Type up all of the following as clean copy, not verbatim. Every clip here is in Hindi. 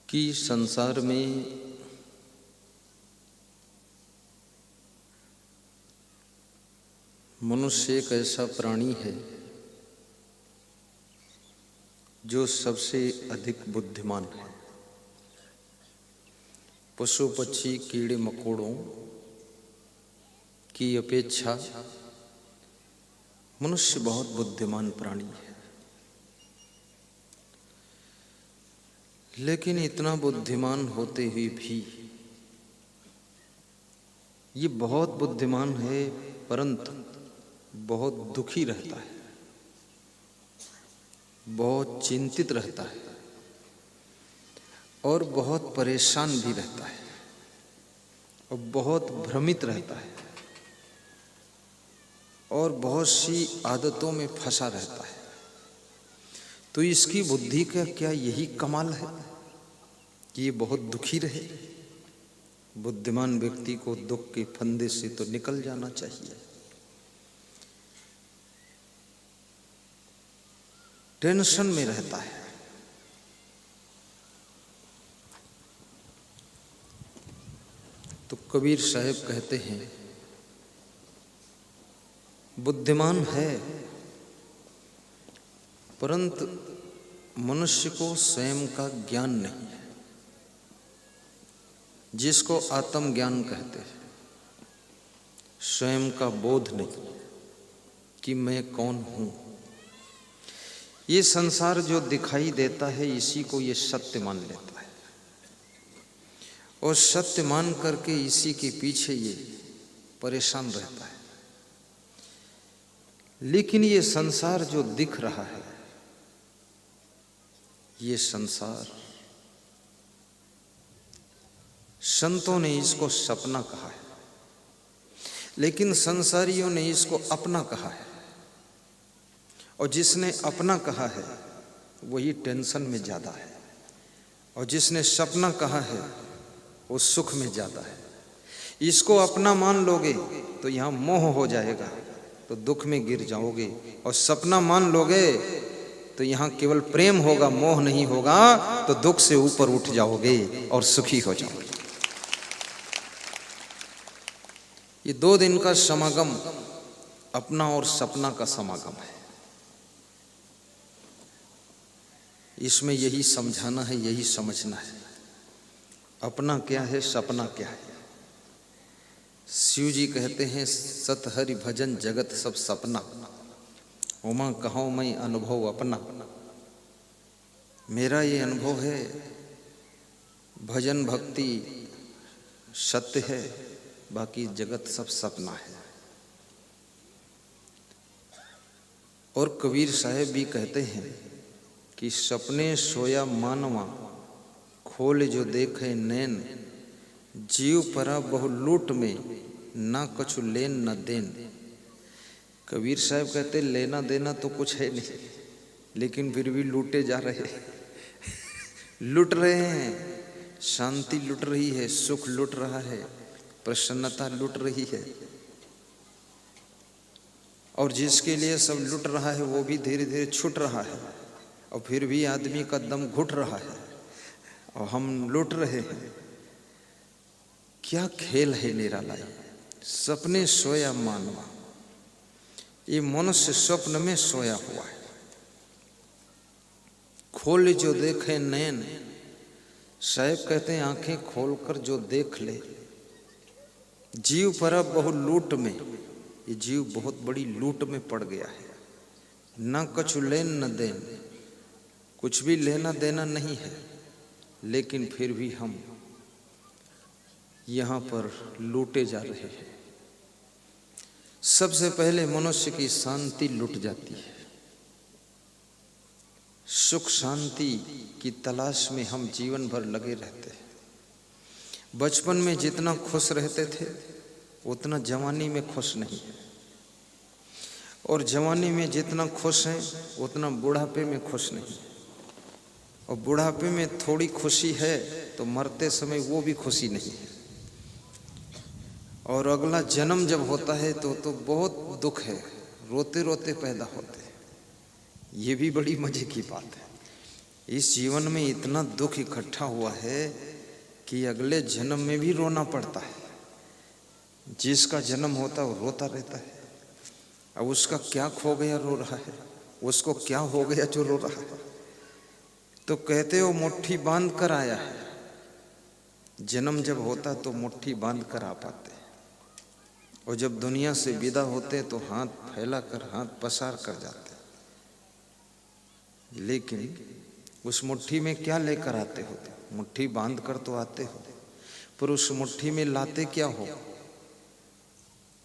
कि संसार में मनुष्य एक ऐसा प्राणी है जो सबसे अधिक बुद्धिमान है। पशु पक्षी कीड़े मकोड़ों की अपेक्षा मनुष्य बहुत बुद्धिमान प्राणी है। लेकिन इतना बुद्धिमान होते हुए भी ये बहुत बुद्धिमान है, परंतु बहुत दुखी रहता है, बहुत चिंतित रहता है और बहुत परेशान भी रहता है और बहुत भ्रमित रहता है और बहुत सी आदतों में फंसा रहता है। तो इसकी बुद्धि का क्या यही कमाल है कि ये बहुत दुखी रहे? बुद्धिमान व्यक्ति को दुख के फंदे से तो निकल जाना चाहिए। टेंशन में रहता है। तो कबीर साहब कहते हैं, बुद्धिमान है परंतु मनुष्य को स्वयं का ज्ञान नहीं है, जिसको आत्मज्ञान कहते हैं। स्वयं का बोध नहीं कि मैं कौन हूं। ये संसार जो दिखाई देता है इसी को ये सत्य मान लेता है और सत्य मान करके इसी के पीछे ये परेशान रहता है। लेकिन ये संसार जो दिख रहा है, ये संसार संतों ने इसको सपना कहा है, लेकिन संसारियों ने इसको अपना कहा है। और जिसने अपना कहा है वही टेंशन में ज्यादा है और जिसने सपना कहा है वो सुख में ज्यादा है। इसको अपना मान लोगे तो यहाँ मोह हो जाएगा तो दुख में गिर जाओगे, और सपना मान लोगे तो यहाँ केवल प्रेम होगा, मोह नहीं होगा, तो दुख से ऊपर उठ जाओगे और सुखी हो जाओगे। ये 2 दिन का समागम अपना और सपना का समागम है। इसमें यही समझाना है, यही समझना है, अपना क्या है, सपना क्या है। शिव जी कहते हैं, सत हरि भजन जगत सब सपना, उमा कहूं मैं अनुभव अपना। मेरा ये अनुभव है, भजन भक्ति सत्य है, बाकी जगत सब सपना है। और कबीर साहब भी कहते हैं कि सपने सोया मानवा, खोल जो देखे नैन, जीव परा बहु लूट में, ना कछु लेन न देन। कबीर साहब कहते लेना देना तो कुछ है नहीं, लेकिन फिर भी लूटे जा रहे लूट रहे हैं। शांति लुट रही है, सुख लुट रहा है, प्रसन्नता लुट रही है। और जिसके लिए सब लुट रहा है वो भी धीरे धीरे छूट रहा है, और फिर भी आदमी का दम घुट रहा है और हम लुट रहे हैं। क्या खेल है निराला। सपने सोया मानवा, ये मनुष्य स्वप्न में सोया हुआ है। खोल जो देखे नैन, साहब कहते हैं आंखें खोलकर जो देख ले। जीव पर बहु लूट में, ये जीव बहुत बड़ी लूट में पड़ गया है। न कछु लेन न देन, कुछ भी लेना देना नहीं है, लेकिन फिर भी हम यहाँ पर लूटे जा रहे हैं। सबसे पहले मनुष्य की शांति लुट जाती है। सुख शांति की तलाश में हम जीवन भर लगे रहते हैं। बचपन में जितना खुश रहते थे उतना जवानी में खुश नहीं है, और जवानी में जितना खुश हैं उतना बुढ़ापे में खुश नहीं है। और बुढ़ापे में थोड़ी खुशी है तो मरते समय वो भी खुशी नहीं है। और अगला जन्म जब होता है तो बहुत दुख है, रोते रोते पैदा होते हैं। ये भी बड़ी मजे की बात है। इस जीवन में इतना दुख इकट्ठा हुआ है कि अगले जन्म में भी रोना पड़ता है। जिसका जन्म होता है वो रोता रहता है। अब उसका क्या खो गया रो रहा है, उसको क्या हो गया जो रो रहा है। तो कहते हो मुट्ठी बांध कर आया है। जन्म जब होता तो मुट्ठी बांध कर आ पाते, और जब दुनिया से विदा होते तो हाथ फैला कर, हाथ पसार कर जाते। लेकिन उस मुट्ठी में क्या लेकर आते हो? मुट्ठी बांध कर तो आते हो, पर उस मुट्ठी में लाते क्या हो?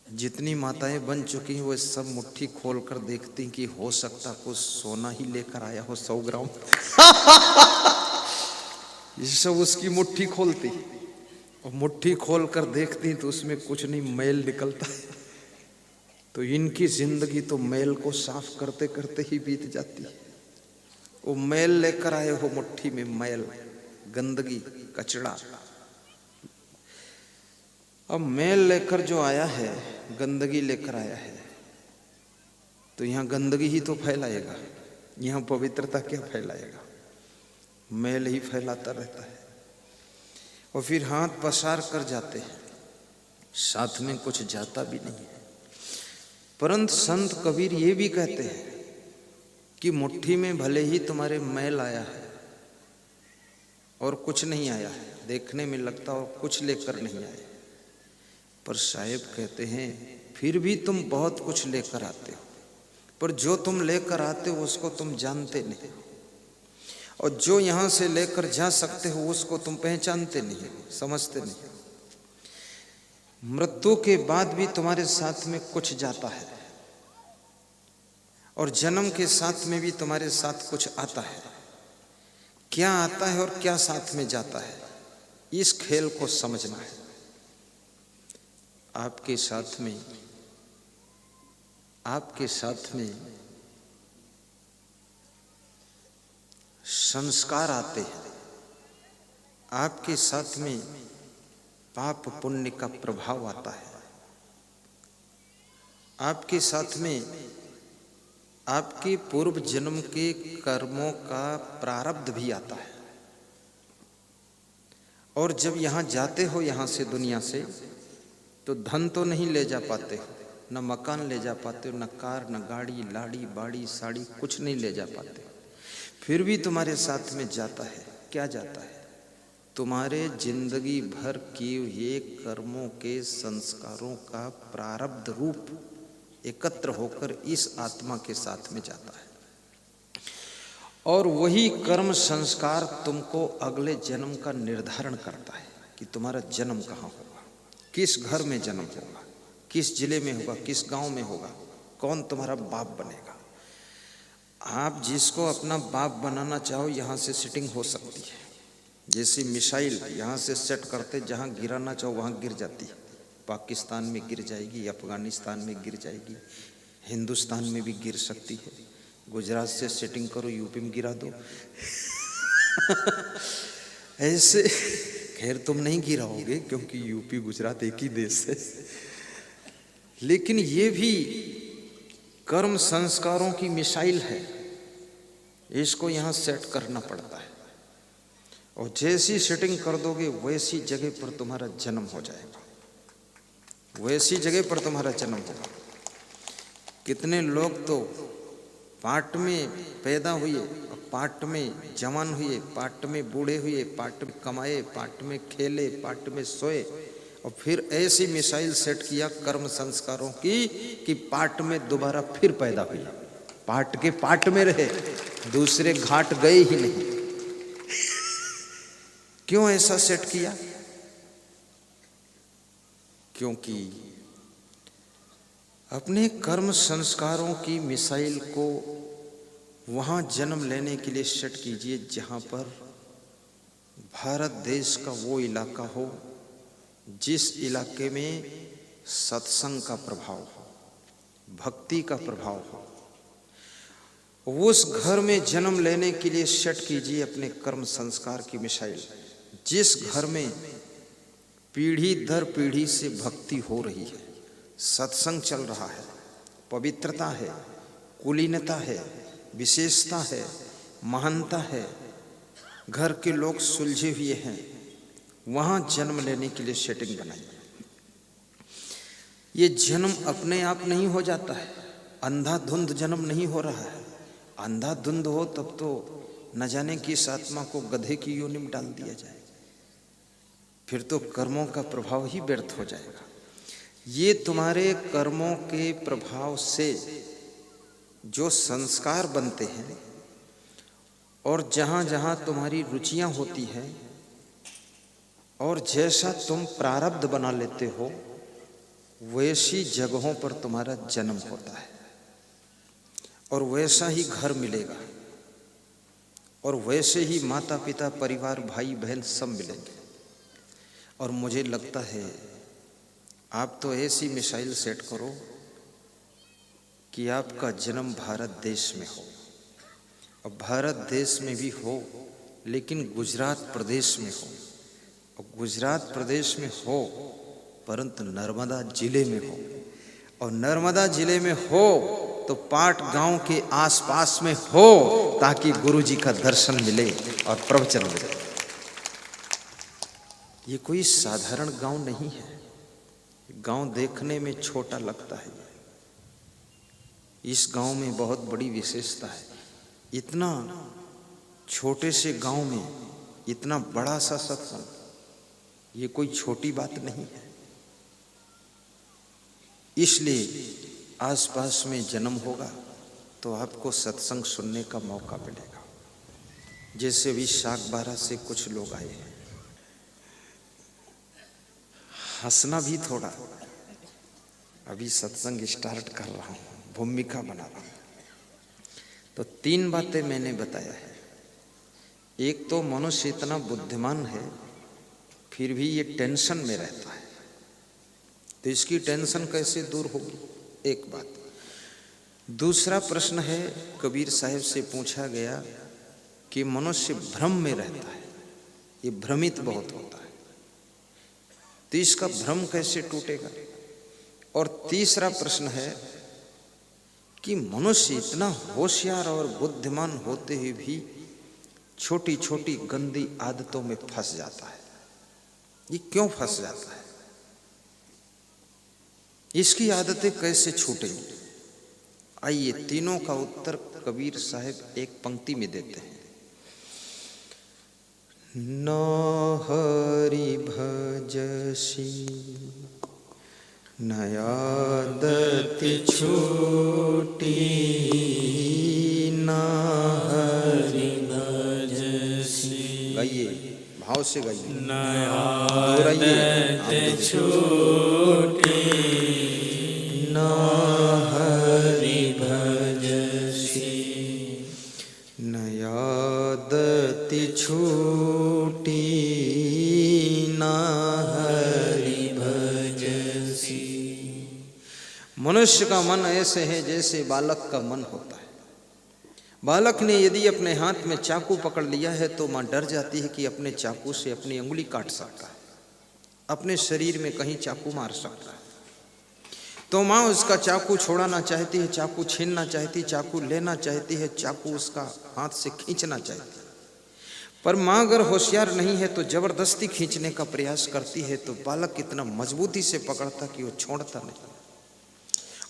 जितनी माताएं बन चुकी हैं वो सब मुट्ठी खोल कर देखती कि हो सकता कुछ सोना ही लेकर आया हो, 100 ग्राम। ये सब उसकी मुट्ठी खोलती, और मुट्ठी खोल कर देखती तो उसमें कुछ नहीं, मैल निकलता है। तो इनकी जिंदगी तो मैल को साफ करते करते ही बीत जाती है। वो मैल लेकर आए हो मुट्ठी में, मैल, गंदगी, कचड़ा। अब मैल लेकर जो आया है, गंदगी लेकर आया है, तो यहाँ गंदगी ही तो फैलाएगा, यहाँ पवित्रता क्या फैलाएगा? मैल ही फैलाता रहता है। और फिर हाथ पसार कर जाते हैं, साथ में कुछ जाता भी नहीं है। परंतु संत कबीर ये भी कहते हैं कि मुट्ठी में भले ही तुम्हारे मैल आया है और कुछ नहीं आया है, देखने में लगता और कुछ लेकर नहीं आए, पर साहेब कहते हैं फिर भी तुम बहुत कुछ लेकर आते हो, पर जो तुम लेकर आते हो उसको तुम जानते नहीं हो, और जो यहाँ से लेकर जा सकते हो उसको तुम पहचानते नहीं हो, समझते नहीं हो। मृत्यु के बाद भी तुम्हारे साथ में कुछ जाता है, और जन्म के साथ में भी तुम्हारे साथ कुछ आता है। क्या आता है और क्या साथ में जाता है, इस खेल को समझना है। आपके साथ में संस्कार आते हैं, आपके साथ में पाप पुण्य का प्रभाव आता है, आपके साथ में आपके पूर्व जन्म के कर्मों का प्रारब्ध भी आता है। और जब यहाँ जाते हो, यहाँ से, दुनिया से, तो धन तो नहीं ले जा पाते हो, न मकान ले जा पाते हो, न कार, न गाड़ी, लाड़ी, बाड़ी, साड़ी, कुछ नहीं ले जा पाते। फिर भी तुम्हारे साथ में जाता है। क्या जाता है? तुम्हारे जिंदगी भर किए हुए कर्मों के संस्कारों का प्रारब्ध रूप एकत्र होकर इस आत्मा के साथ में जाता है, और वही कर्म संस्कार तुमको अगले जन्म का निर्धारण करता है कि तुम्हारा जन्म कहाँ होगा, किस घर में जन्म होगा, किस जिले में होगा, किस गांव में होगा, कौन तुम्हारा बाप बनेगा। आप जिसको अपना बाप बनाना चाहो, यहाँ से सेटिंग हो सकती है। जैसी मिसाइल यहाँ से सेट करते, जहाँ गिराना चाहो वहाँ गिर जाती है। पाकिस्तान में गिर जाएगी, अफगानिस्तान में गिर जाएगी, हिंदुस्तान में भी गिर सकती है। गुजरात से सेटिंग करो, यूपी में गिरा दो। ऐसे खैर तुम नहीं गिराओगे, क्योंकि यूपी गुजरात एक ही देश है। लेकिन ये भी कर्म संस्कारों की मिसाइल है, इसको यहाँ सेट करना पड़ता है। और जैसी सेटिंग कर दोगे वैसी जगह पर तुम्हारा जन्म हो जाएगा, वैसी जगह पर तुम्हारा जन्म होगा। कितने लोग तो पाट में पैदा हुए, पाट में जवान हुए, पाट में बूढ़े हुए, पाट में कमाए, पाट में खेले, पाट में सोए, और फिर ऐसी मिसाइल सेट किया कर्म संस्कारों की कि पाट में दोबारा फिर पैदा हुई, पाट के पाट में रहे, दूसरे घाट गए ही नहीं। क्यों ऐसा सेट किया? क्योंकि अपने कर्म संस्कारों की मिसाइल को वहाँ जन्म लेने के लिए सेट कीजिए जहाँ पर भारत देश का वो इलाका हो जिस इलाके में सत्संग का प्रभाव हो, भक्ति का प्रभाव हो। उस घर में जन्म लेने के लिए सेट कीजिए अपने कर्म संस्कार की मिसाइल। जिस घर में पीढ़ी दर पीढ़ी से भक्ति हो रही है, सत्संग चल रहा है, पवित्रता है, कुलीनता है, विशेषता है, महानता है, घर के लोग सुलझे हुए हैं, वहां जन्म लेने के लिए सेटिंग बनाई। ये जन्म अपने आप नहीं हो जाता है, अंधाधुंध जन्म नहीं हो रहा है। अंधाधुंध हो तब तो न जाने किस आत्मा को गधे की योनि में डाल दिया जाए, फिर तो कर्मों का प्रभाव ही व्यर्थ हो जाएगा। ये तुम्हारे कर्मों के प्रभाव से जो संस्कार बनते हैं और जहाँ जहाँ तुम्हारी रुचियाँ होती हैं और जैसा तुम प्रारब्ध बना लेते हो, वैसी जगहों पर तुम्हारा जन्म होता है और वैसा ही घर मिलेगा और वैसे ही माता पिता परिवार भाई बहन सब मिलेंगे। और मुझे लगता है आप तो ऐसी मिसाइल सेट करो कि आपका जन्म भारत देश में हो, और भारत देश में भी हो लेकिन गुजरात प्रदेश में हो, और गुजरात प्रदेश में हो परंतु नर्मदा जिले में हो, और नर्मदा जिले में हो तो पाट गांव के आसपास में हो, ताकि गुरु जी का दर्शन मिले और प्रवचन मिले। ये कोई साधारण गांव नहीं है। गांव देखने में छोटा लगता है, इस गांव में बहुत बड़ी विशेषता है। इतना छोटे से गांव में इतना बड़ा सा सत्संग, ये कोई छोटी बात नहीं है। इसलिए आसपास में जन्म होगा तो आपको सत्संग सुनने का मौका मिलेगा। जैसे भी शाकबारा से कुछ लोग आए हैं, हंसना भी थोड़ा, अभी सत्संग स्टार्ट कर रहा हूँ, भूमिका बना रहा हूँ। तो 3 बातें मैंने बताया है। एक तो मनुष्य इतना बुद्धिमान है फिर भी ये टेंशन में रहता है, तो इसकी टेंशन कैसे दूर होगी, एक बात। दूसरा प्रश्न है, कबीर साहब से पूछा गया कि मनुष्य भ्रम में रहता है, ये भ्रमित बहुत होता है, तो इसका भ्रम कैसे टूटेगा। और तीसरा प्रश्न है कि मनुष्य इतना होशियार और बुद्धिमान होते हुए भी छोटी छोटी गंदी आदतों में फंस जाता है, ये क्यों फंस जाता है, इसकी आदतें कैसे छूटेंगी। आइए तीनों का उत्तर कबीर साहब एक पंक्ति में देते हैं। न हरि भजसी न आदत छूटी, न हरि भजसी। गाइए, भाव से गाइए। न आदत छूटी न हरि भजसी, न आदत छूटी न हरि भजसी। मनुष्य का मन ऐसे है जैसे बालक का मन होता है। बालक ने यदि अपने हाथ में चाकू पकड़ लिया है तो मां डर जाती है कि अपने चाकू से अपनी उंगली काट सकता है, अपने शरीर में कहीं चाकू मार सकता है। तो माँ उसका चाकू छोड़ाना चाहती है, चाकू छीनना चाहती, चाकू लेना चाहती है, चाकू उसका हाथ से खींचना चाहती है। पर माँ अगर होशियार नहीं है तो जबरदस्ती खींचने का प्रयास करती है, तो बालक इतना मजबूती से पकड़ता कि वो छोड़ता नहीं,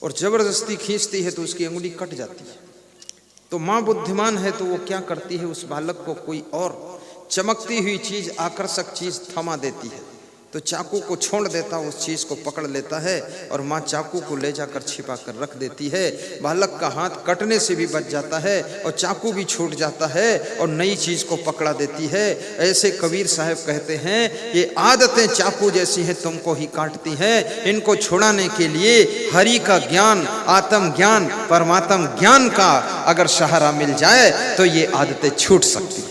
और जबरदस्ती खींचती है तो उसकी उंगली कट जाती है। तो माँ बुद्धिमान है तो वो क्या करती है, उस बालक को कोई और चमकती हुई चीज, आकर्षक चीज थमा देती है, तो चाकू को छोड़ देता, उस चीज को पकड़ लेता है, और माँ चाकू को ले जाकर छिपा कर रख देती है। बालक का हाथ कटने से भी बच जाता है और चाकू भी छूट जाता है और नई चीज को पकड़ा देती है। ऐसे कबीर साहब कहते हैं, ये आदतें चाकू जैसी हैं, तुमको ही काटती हैं। इनको छुड़ाने के लिए हरि का ज्ञान, आत्म ज्ञान, परमात्म ज्ञान का अगर सहारा मिल जाए तो ये आदतें छूट सकती हैं।